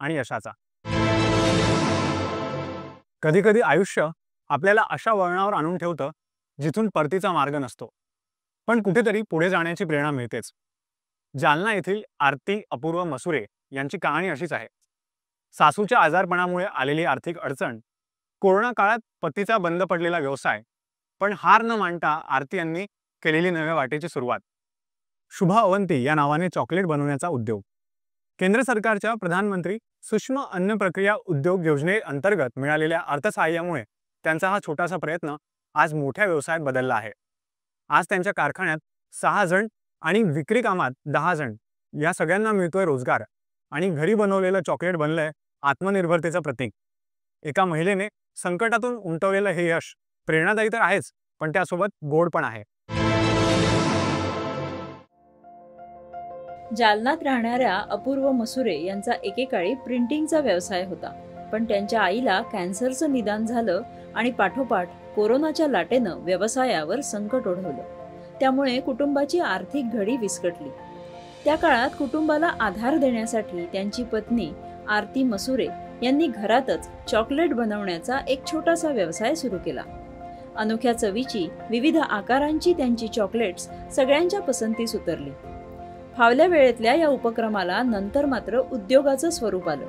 आणि यशाचा। कधी कधी आयुष्य आपल्याला अशा वळणावर आणून ठेवतं जिथून परतीचा मार्ग नसतो, पण कुठेतरी पुढे जाण्याची प्रेरणा मिळतेच। जालना येथील आरती अपूर्व मसुरे यांची कहाणी अशीच आहे। सासूच्या आजारपणामुळे आलेली आर्थिक अडचण, कोरोना काळात पतीचा बंद पडलेला व्यवसाय, पण हार न मानता आरती यांनी केलेली नव्या वाटेची सुरुवात। शुभा अवंती या नावाने चॉकलेट बनवण्याचा उद्योग। केंद्र सरकारच्या प्रधानमंत्री सूक्ष्म अन्न प्रक्रिया उद्योग योजनेअंतर्गत मिळालेल्या अर्थसहाय्यामुळे त्यांचा हा छोटासा प्रयत्न आज मोठ्या व्यवसायात बदलला आहे। आज त्यांच्या कारखान्यात 6 जण आणि विक्री कामात 10 जण या सगळ्यांना मिळतोय रोजगार, आणि घरी बनवलेलं चॉकलेट बनलंय आत्मनिर्भरतेचं प्रतीक। एका महिलेने संकटातून उमटवलेलं हे यश प्रेरणादायी तर आहेच, पण त्यासोबत गोड पण आहे। जालन्यात राहणाऱ्या अपूर्व मसुरे यांचा एकेकाळी प्रिंटिंगचा व्यवसाय होता, पण त्यांच्या आईला कॅन्सरचं निदान झालं आणि पाठोपाठ कोरोनाच्या लाटेनं व्यवसायावर संकट ओढवलं। त्यामुळे कुटुंबाची आर्थिक घडी विस्कटली। त्या काळात कुटुंबाला आधार देण्यासाठी त्यांची पत्नी आरती मसुरे यांनी घरातच चॉकलेट बनवण्याचा एक छोटासा व्यवसाय सुरू केला। अनोख्या चवीची, विविध आकारांची त्यांची चॉकलेट्स सगळ्यांच्या पसंतीस उतरली। फावल्या वेळेतल्या या उपक्रमाला नंतर मात्र उद्योगाचं स्वरूप आलं।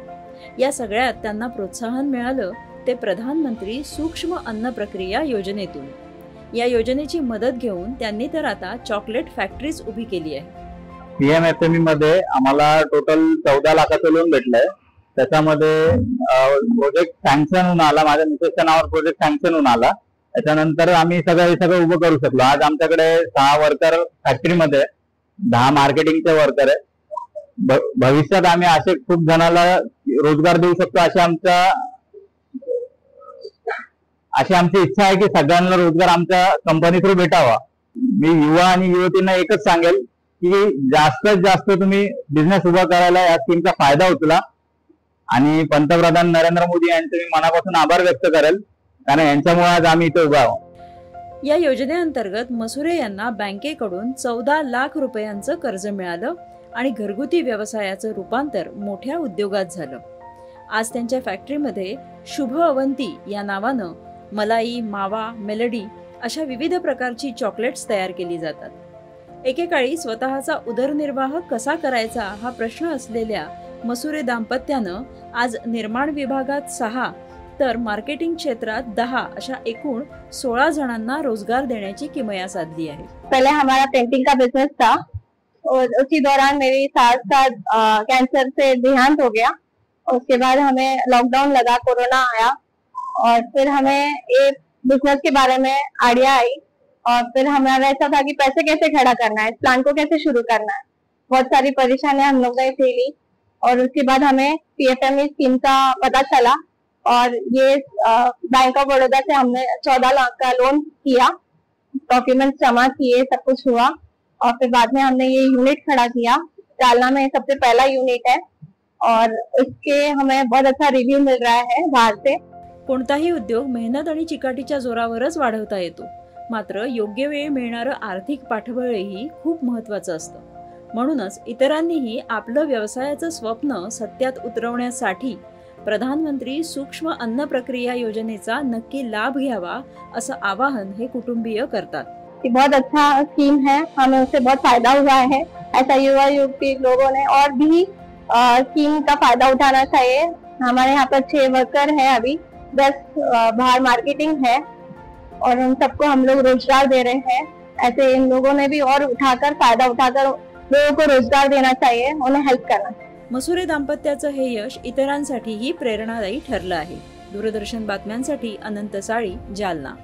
या सगळ्यात त्यांना प्रोत्साहन मिळालं ते प्रधानमंत्री सूक्ष्म अन्न प्रक्रिया योजनेतून। या योजनेची मदत घेऊन त्यांनी तर आता चॉकलेट फॅक्टरीज उभी केली आहे। पीएमएफएमई मध्ये आम्हाला टोटल 14 लाखाचं लोन भेटलंय। त्याच्यामध्ये प्रोजेक्ट सँक्शन होऊन आला, माझ्या मिसेसच्या नावावर प्रोजेक्ट सँक्शन होऊन आला। त्याच्यानंतर आम्ही सगळं उभं करू शकलो। आज आमच्याकडे 6 वर्कर फॅक्टरीमध्ये, 10 मार्केटिंगचे वर्कर आहे। भविष्यात आम्ही असे खूप जणांना रोजगार देऊ शकतो अशी आमची इच्छा आहे की सगळ्यांना रोजगार आमच्या कंपनी थ्रू भेटावा। मी युवा आणि युवतींना एकच सांगेल की जास्तीत जास्त तुम्ही बिझनेस उभा करायला या स्कीमचा फायदा उचला, आणि पंतप्रधान नरेंद्र मोदी यांचे मी मनापासून आभार व्यक्त करेल, कारण यांच्यामुळे आज आम्ही इथे उभा आहोत। या योजनेअंतर्गत मसुरे यांना बँकेकडून 14 लाख रुपयांचं कर्ज मिळालं आणि घरगुती व्यवसायाचं रूपांतर मोठ्या उद्योगात झालं। आज त्यांच्या फॅक्टरीमध्ये शुभ अवंती या नावानं मलाई, मावा, मेलडी अशा विविध प्रकारची चॉकलेट्स तयार केली जातात। एकेकाळी स्वतःचा उदरनिर्वाह कसा करायचा हा प्रश्न असलेल्या मसुरे दाम्पत्यानं आज निर्माण विभागात 6 तर मार्केटिंग क्षेत्रात 10 अशा एकूण 16 जणांना रोजगार देण्याची किमया साधली आहे। पहले हमारा पेंटिंग का बिजनेस था और उसी दौरान मेरी सास का कैंसर से देहांत हो गया। उसके बाद हमें लॉकडाउन लगा, कोरोना आया, और फिर हमें एक बिजनेस के बारे में आइडिया आई, और फिर हमारा ऐसा था कि पैसे कैसे खड़ा करना है, इस प्लान को कैसे शुरू करना है। बहुत सारी परेशानियां हम लोग ने झेली, और उसके बाद हमें पीएफएमई स्कीम का पता चला, और ये बैंक ऑफ बड़ौदा से हमने 14 लाख का लोन किया, डॉक्यूमेंट्स जमा किए, सब कुछ हुआ, और फिर बाद में हमने ये यूनिट खड़ा किया। जालना में सबसे पहला यूनिट है, और इसके हमें बहुत अच्छा रिव्यू मिल रहा है बाहर से। कोणताही उद्योग मेहनत आणि चिकाटीच्या जोरावरच वाढवता येतो, मात्र योग्य वेळी मिळणारं आर्थिक पाठबळही खूप महत्त्वाचं असतं। म्हणूनच इतरांनीही आपलं व्यवसायाचं स्वप्न सत्यात उतरवण्यासाठी प्रधानमंत्री सूक्ष्म अन्न प्रक्रिया योजनेचा नक्की लाभ घ्यावा, असं आवाहन हे कुटुंबीय करतात। ये बहुत अच्छा स्कीम है, हमें उससे बहुत फायदा हुआ है। ऐसा युवा युवती लोगों ने और भी स्कीम का फायदा उठाना चाहिए। हमारे यहाँ पर 6 वर्कर है, अभी 10 बाहर मार्केटिंग है, और उन सबको हम लोग रोजगार दे रहे हैं। ऐसे इन लोगों ने भी और फायदा उठाकर लोगों को रोजगार देना चाहिए, उन्हें हेल्प करना चाहिए। मसुरे दाम्पत्याचं हे यश इतरांसाठीही प्रेरणादायी ठरलं आहे। दूरदर्शन बातम्यांसाठी अनंत साळी, जालना।